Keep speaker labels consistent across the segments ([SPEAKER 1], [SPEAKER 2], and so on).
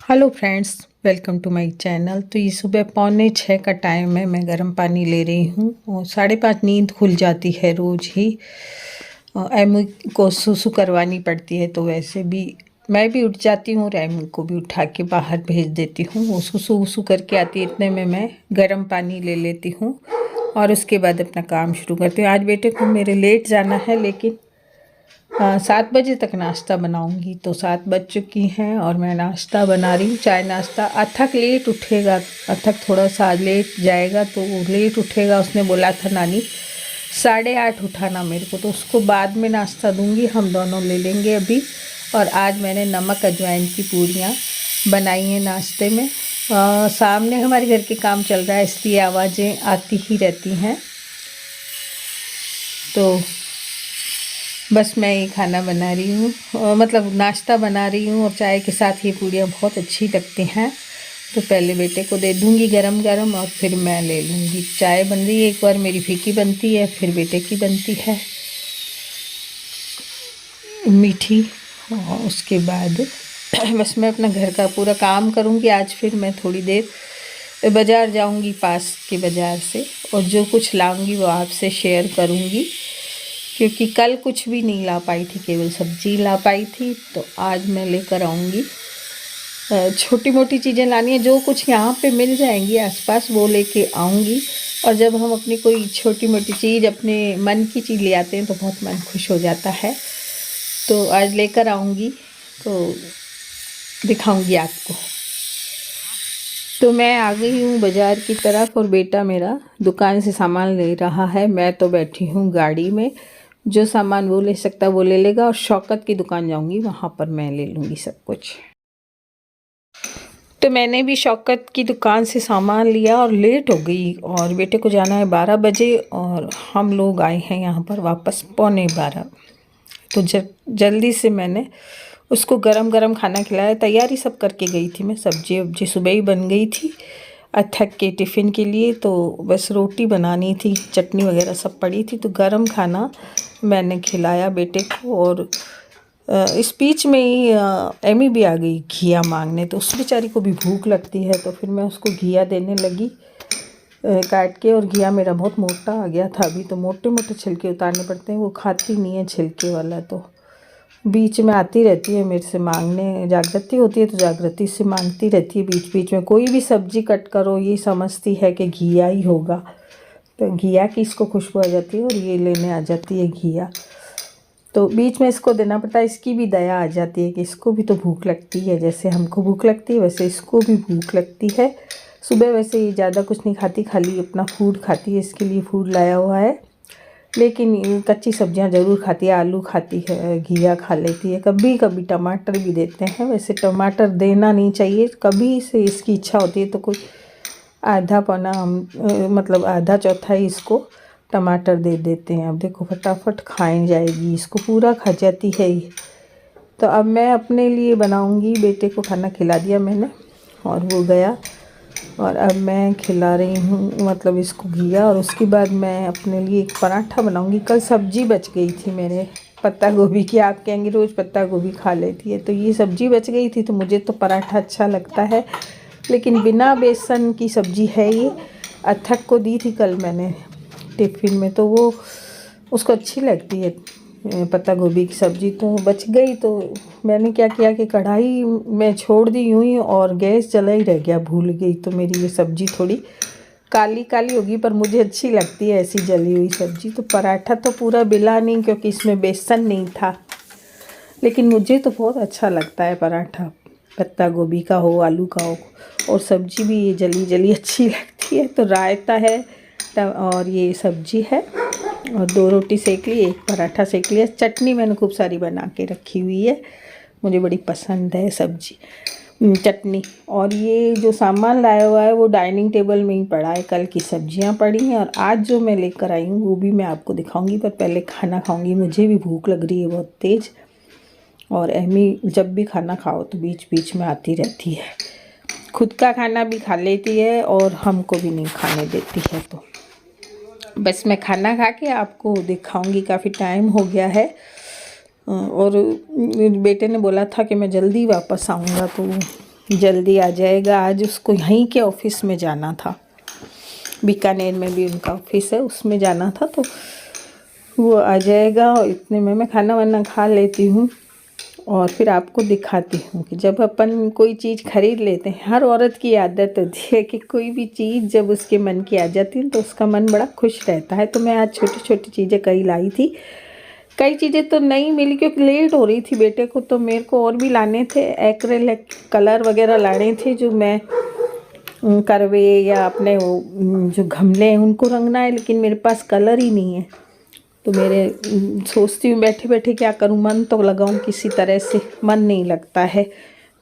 [SPEAKER 1] Hello friends, welcome to my channel. तो ये सुबह 5:45 का टाइम है। मैं गर्म पानी ले रही हूँ और 5:30 नींद खुल जाती है रोज़ ही। एमू को सुसु करवानी पड़ती है, तो वैसे भी मैं भी उठ जाती हूँ और एमू को भी उठा के बाहर भेज देती हूँ। वो सुसु वसु करके आती है, इतने में मैं गर्म पानी ले लेती हूँ और उसके बाद अपना काम शुरू करती हूँ। आज बेटे को मेरे लेट जाना है, लेकिन 7 बजे तक नाश्ता बनाऊंगी। तो 7 बज चुकी हैं और मैं नाश्ता बना रही हूँ, चाय नाश्ता। अथक लेट उठेगा, अथक थोड़ा सा लेट जाएगा तो वो लेट उठेगा। उसने बोला था नानी 8:30 उठाना मेरे को, तो उसको बाद में नाश्ता दूंगी। हम दोनों ले लेंगे अभी। और आज मैंने नमक अजवाइन की पूड़ियाँ बनाई हैं नाश्ते में। सामने हमारे घर के काम चल रहा है, इसलिए आवाज़ें आती ही रहती हैं। तो बस मैं ये खाना बना रही हूँ, मतलब नाश्ता बना रही हूँ, और चाय के साथ ये पूड़ियाँ बहुत अच्छी लगती हैं। तो पहले बेटे को दे दूँगी गरम गरम और फिर मैं ले लूँगी। चाय बन रही है, एक बार मेरी फीकी बनती है, फिर बेटे की बनती है मीठी। और उसके बाद बस मैं अपना घर का पूरा काम करूँगी आज। फिर मैं थोड़ी देर बाज़ार जाऊँगी, पास के बाज़ार से, और जो कुछ लाऊँगी वो आपसे शेयर करूँगी, क्योंकि कल कुछ भी नहीं ला पाई थी, केवल सब्जी ला पाई थी। तो आज मैं लेकर आऊँगी। छोटी मोटी चीज़ें लानी है, जो कुछ यहाँ पे मिल जाएंगी आसपास वो लेके आऊँगी। और जब हम अपनी कोई छोटी मोटी चीज़, अपने मन की चीज़ ले आते हैं, तो बहुत मन खुश हो जाता है। तो आज लेकर आऊँगी तो दिखाऊँगी आपको। तो मैं आ गई हूँ बाज़ार की तरफ और बेटा मेरा दुकान से सामान ले रहा है। मैं तो बैठी हूँ गाड़ी में। जो सामान वो ले सकता वो ले लेगा, और शौकत की दुकान जाऊँगी, वहाँ पर मैं ले लूँगी सब कुछ। तो मैंने भी शौकत की दुकान से सामान लिया और लेट हो गई, और बेटे को जाना है 12 बजे, और हम लोग आए हैं यहाँ पर वापस 11:15। तो जल्दी से मैंने उसको गरम गरम खाना खिलाया। तैयारी सब करके गई थी मैं, सब्जी वब्जी सुबह ही बन गई थी अथक के टिफ़िन के लिए। तो बस रोटी बनानी थी, चटनी वगैरह सब पड़ी थी। तो गरम खाना मैंने खिलाया बेटे को। और इस बीच में ही एमी भी आ गई घिया मांगने। तो उस बेचारी को भी भूख लगती है, तो फिर मैं उसको घिया देने लगी काट के। और घिया मेरा बहुत मोटा आ गया था अभी, तो मोटे मोटे छिलके उतारने पड़ते हैं। वो खाती नहीं है छिलके वाला, तो बीच में आती रहती है मेरे से मांगने। जागृति होती है तो जागृति से मांगती रहती है बीच बीच में। कोई भी सब्जी कट करो ये समझती है कि घिया ही होगा, तो घिया की इसको खुशबू आ जाती है और ये लेने आ जाती है घिया। तो बीच में इसको देना पड़ता है। इसकी भी दया आ जाती है कि इसको भी तो भूख लगती है, जैसे हमको भूख लगती है वैसे इसको भी भूख लगती है। सुबह वैसे ये ज़्यादा कुछ नहीं खाती, खाली अपना फूड खाती है। इसके लिए फूड लाया हुआ है, लेकिन कच्ची सब्जियां ज़रूर खाती है। आलू खाती है, घिया खा लेती है, कभी कभी टमाटर भी देते हैं। वैसे टमाटर देना नहीं चाहिए, कभी से इसकी इच्छा होती है तो कोई आधा पौना मतलब आधा चौथाई इसको टमाटर दे देते हैं। अब देखो फटाफट खाई जाएगी, इसको पूरा खा जाती है ये। तो अब मैं अपने लिए बनाऊंगी। बेटे को खाना खिला दिया मैंने और वो गया, और अब मैं खिला रही हूँ मतलब इसको घिया। और उसके बाद मैं अपने लिए एक पराठा बनाऊंगी। कल सब्जी बच गई थी मेरे पत्ता गोभी की। आप कहेंगे रोज़ पत्ता गोभी खा लेती है, तो ये सब्जी बच गई थी। तो मुझे तो पराठा अच्छा लगता है, लेकिन बिना बेसन की सब्ज़ी है ये। अथक को दी थी कल मैंने टिफ़िन में, तो वो उसको अच्छी लगती है पत्ता गोभी की सब्ज़ी। तो बच गई, तो मैंने क्या किया कि कढ़ाई में छोड़ दी यूँ ही, और गैस जला ही रह गया, भूल गई। तो मेरी ये सब्ज़ी थोड़ी काली काली होगी, पर मुझे अच्छी लगती है ऐसी जली हुई सब्ज़ी। तो पराठा तो पूरा बिला नहीं, क्योंकि इसमें बेसन नहीं था, लेकिन मुझे तो बहुत अच्छा लगता है पराठा, पत्ता गोभी का हो, आलू का हो। और सब्ज़ी भी ये जली जली अच्छी लगती है। तो रायता है और ये सब्ज़ी है, और 2 रोटी सेक ली, एक पराठा सेक लिया। चटनी मैंने खूब सारी बना के रखी हुई है, मुझे बड़ी पसंद है सब्ज़ी चटनी। और ये जो सामान लाया हुआ है वो डाइनिंग टेबल में ही पड़ा है, कल की सब्जियां पड़ी हैं। और आज जो मैं लेकर आई हूँ वो भी मैं आपको दिखाऊंगी, पर पहले खाना खाऊंगी। मुझे भी भूख लग रही है बहुत तेज़, और एमी जब भी खाना खाओ तो बीच बीच में आती रहती है। खुद का खाना भी खा लेती है और हमको भी नहीं खाने देती है। तो बस मैं खाना खा के आपको दिखाऊंगी। काफ़ी टाइम हो गया है, और बेटे ने बोला था कि मैं जल्दी वापस आऊँगा, तो जल्दी आ जाएगा। आज उसको यहीं के ऑफिस में जाना था, बीकानेर में भी उनका ऑफिस है, उसमें जाना था, तो वो आ जाएगा। और इतने में मैं खाना वाना खा लेती हूँ और फिर आपको दिखाती हूँ कि जब अपन कोई चीज़ खरीद लेते हैं, हर औरत की आदत होती है कि कोई भी चीज़ जब उसके मन की आ जाती है तो उसका मन बड़ा खुश रहता है। तो मैं आज छोटी छोटी चीज़ें कई लाई थी, कई चीज़ें तो नहीं मिली क्योंकि लेट हो रही थी बेटे को, तो मेरे को और भी लाने थे, एक्रेलिक कलर वगैरह लाने थे जो मैं करवे या अपने वो जो गमले हैं उनको रंगना है, लेकिन मेरे पास कलर ही नहीं है। तो मेरे सोचती हूँ बैठे बैठे क्या करूँ, मन तो लगाऊँ किसी तरह से, मन नहीं लगता है,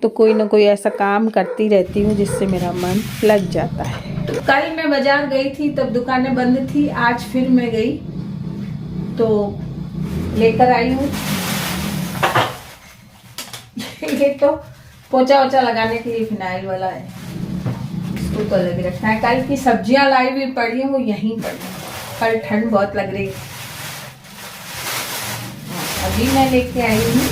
[SPEAKER 1] तो कोई ना कोई ऐसा काम करती रहती हूँ जिससे मेरा मन लग जाता है। तो कल मैं बाजार गई थी तब दुकानें बंद थी, आज फिर मैं गई तो लेकर आई हूँ ये तो पोछा वोछा लगाने के लिए फिनाइल वाला है, इसको तो अलग रखना है। कल की सब्जियां लाई हुई पड़ी हैं वो यहीं पड़ी, कल ठंड बहुत लग रही, अभी मैं लेके आई हूँ।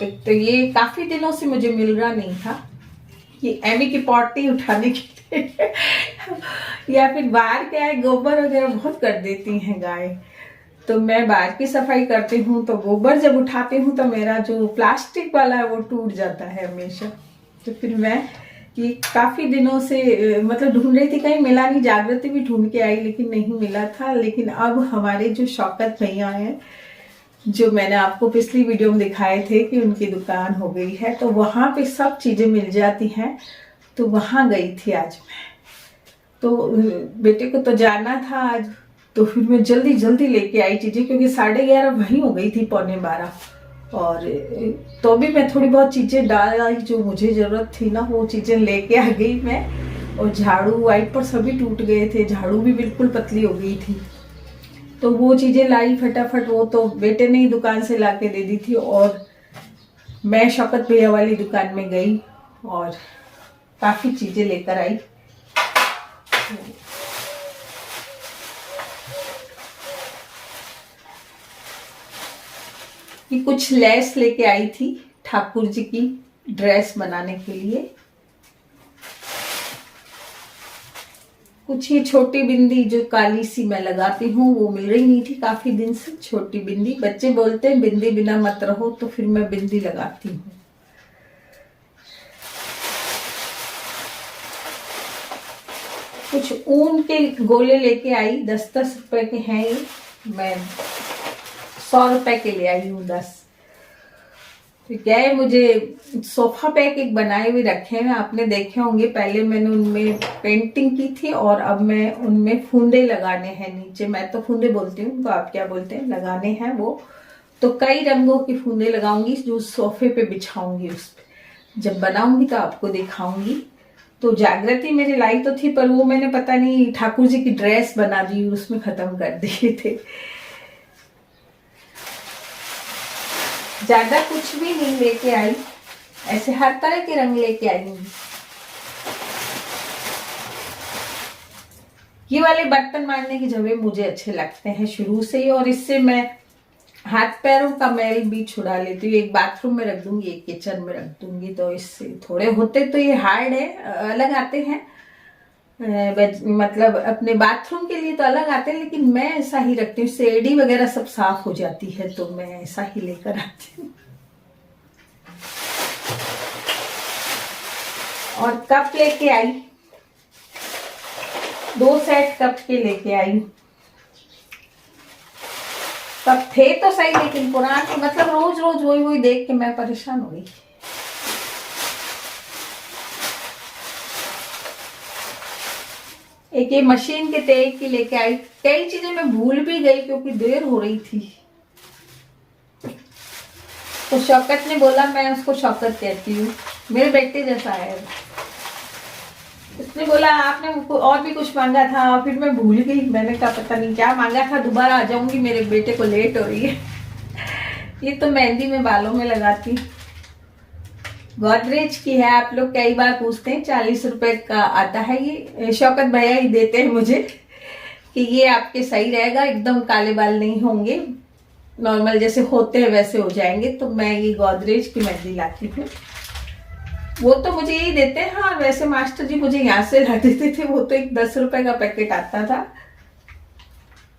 [SPEAKER 1] एक तो ये काफी दिनों से मुझे मिल रहा नहीं था, ये एमी की पॉटी उठाने के लिए या फिर बाहर क्या है गोबर वगैरह बहुत कर देती हैं गाय, तो मैं बाहर की सफाई करती हूँ तो गोबर जब उठाती हूँ तो मेरा जो प्लास्टिक वाला है वो टूट जाता है हमेशा। तो फिर मैं ये काफी दिनों से मतलब ढूंढ रही थी, कहीं मिला नहीं, जागृति भी ढूंढ के आई लेकिन नहीं मिला था। लेकिन अब हमारे जो शौकत भैया हैं, जो मैंने आपको पिछली वीडियो में दिखाए थे कि उनकी दुकान हो गई है, तो वहां पे सब चीजें मिल जाती हैं, तो वहां गई थी आज मैं। तो बेटे को तो जाना था आज, तो फिर मैं जल्दी जल्दी लेके आई चीजें, क्योंकि 11:30 वहीं हो गई थी, 11:45। और तो भी मैं थोड़ी बहुत चीजें डाल आई जो मुझे जरूरत थी ना, वो चीजें लेके आ गई मैं। और झाड़ू वाइपर सभी टूट गए थे, झाड़ू भी बिल्कुल पतली हो गई थी, तो वो चीजें लाई फटाफट, वो तो बेटे ने ही दुकान से ला के दे दी थी। और मैं शौकत भैया वाली दुकान में गई और काफी चीजें लेकर आई। कि कुछ लेस लेके आई थी ठाकुर जी की ड्रेस बनाने के लिए, कुछ ये छोटी बिंदी जो काली सी मैं लगाती हूँ वो मिल रही नहीं थी काफी दिन से, छोटी बिंदी, बच्चे बोलते हैं बिंदी बिना मत रहो, तो फिर मैं बिंदी लगाती हूँ। कुछ ऊन के गोले लेके आई, 10-10 रुपए के हैं ये, मैं 100 रुपए के ले आई हूँ 10। तो क्या है, मुझे सोफा पैक एक बनाए हुए रखे हैं, आपने देखे होंगे, पहले मैंने उनमें पेंटिंग की थी और अब मैं उनमें फूंदे लगाने हैं नीचे, मैं तो फूंदे बोलती हूँ, तो आप क्या बोलते हैं, लगाने हैं वो। तो कई रंगों के फूंदे लगाऊंगी जो सोफे पे बिछाऊंगी, उस पे जब बनाऊंगी तो आपको दिखाऊंगी। तो जागृति मेरी लाई तो थी, पर वो मैंने पता नहीं ठाकुर जी की ड्रेस बना दी, उसमें खत्म कर दिए थे। ज्यादा कुछ भी नहीं लेके आई, ऐसे हर तरह के रंग लेके आई हूँ। ये वाले बर्तन मांजने की जगह मुझे अच्छे लगते हैं शुरू से ही, और इससे मैं हाथ पैरों का मैल भी छुड़ा लेती हूँ। एक बाथरूम में रख दूंगी, एक किचन में रख दूंगी, तो इससे थोड़े होते तो ये हार्ड है, अलग आते हैं, मतलब अपने बाथरूम के लिए तो अलग आते हैं, लेकिन मैं ऐसा ही रखती हूँ, सेडी वगैरह सब साफ हो जाती है, तो मैं ऐसा ही लेकर आती हूँ। और कप लेके आई, 2 सेट कप के लेके आई। कप थे तो सही, लेकिन पुराने, मतलब रोज रोज वही वही देख के मैं परेशान हो गई। एक ये मशीन के तेल की लेके आई, कई चीजें मैं भूल भी गई क्योंकि देर हो रही थी। तो शौकत ने बोला, मैं उसको शौकत कहती हूँ, मेरे बेटे जैसा है, उसने बोला आपने और भी कुछ मांगा था, फिर मैं भूल गई, मैंने कहा पता नहीं क्या मांगा था, दोबारा आ जाऊंगी, मेरे बेटे को लेट हो रही है। ये तो मेहंदी में बालों में लगाती, गोदरेज की है, आप लोग कई बार पूछते हैं, 40 रुपए का आता है, ये शौकत भैया ही देते हैं मुझे, कि ये आपके सही रहेगा, एकदम काले बाल नहीं होंगे, नॉर्मल जैसे होते हैं वैसे हो जाएंगे। तो मैं ये गोदरेज की मेहंदी लाती हूँ। वो तो मुझे यही देते हैं। हाँ वैसे मास्टर जी मुझे यहाँ से ला देते थे, वो तो एक 10 रुपए का पैकेट आता था।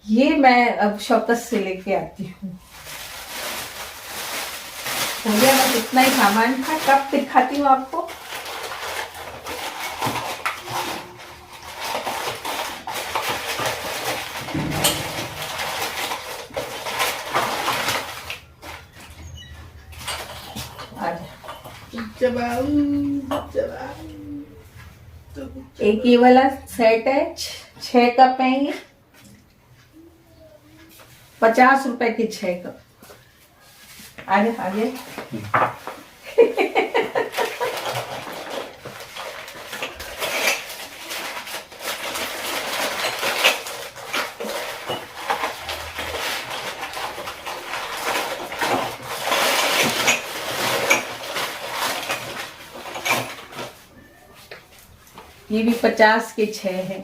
[SPEAKER 1] ये मैं अब शौकत से लेके आती हूँ। हो गया बस इतना ही सामान था। कब दिखाती हूँ आपको। एक ये वाला सेट है, 6 कप है ये, 50 रुपए के 6 कप। आगे आगे ये भी 50 के 6 है।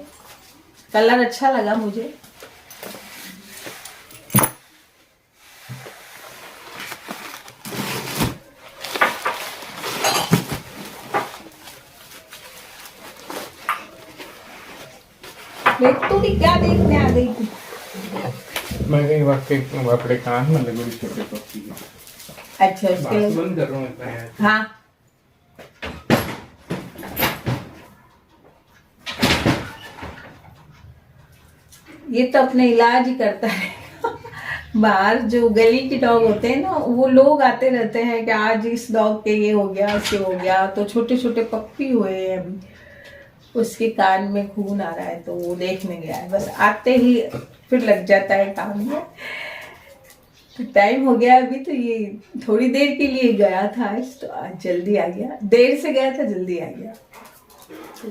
[SPEAKER 1] कलर अच्छा लगा मुझे। देख तू भी क्या देखने आ गई थी?
[SPEAKER 2] मैं कहीं अपने कान में लगे छोटे पक्षी।
[SPEAKER 1] अच्छा उसके
[SPEAKER 2] बंद कर रहा हूँ।
[SPEAKER 1] हाँ ये तो अपने इलाज ही करता है। बाहर जो गली के डॉग होते हैं ना, वो लोग आते रहते हैं कि आज इस डॉग के ये हो गया, उसके हो गया। तो छोटे छोटे पप्पी हुए हैं अभी, उसके कान में खून आ रहा है तो वो देखने गया है। बस आते ही फिर लग जाता है काम में। तो टाइम हो गया अभी, तो ये थोड़ी देर के लिए गया था आज, तो आज जल्दी आ गया। देर से गया था जल्दी आ गया। तो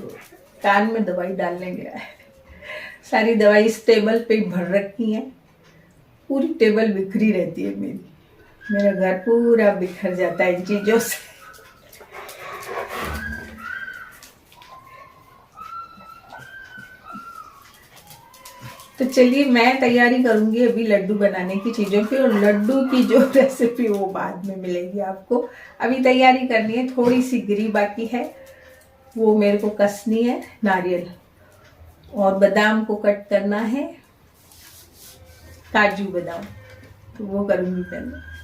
[SPEAKER 1] कान में दवाई डालने गया है। सारी दवाई इस टेबल पे भर रखी है। पूरी टेबल बिखरी रहती है मेरी। मेरा घर पूरा बिखर जाता है इन चीजों से। तो चलिए मैं तैयारी करूंगी अभी लड्डू बनाने की चीजों की, और लड्डू की जो रेसिपी वो बाद में मिलेगी आपको। अभी तैयारी करनी है, थोड़ी सी गिरी बाकी है, वो मेरे को कसनी है। नारियल और बादाम को कट करना है, काजू बादाम, तो वो करूंगी पहले।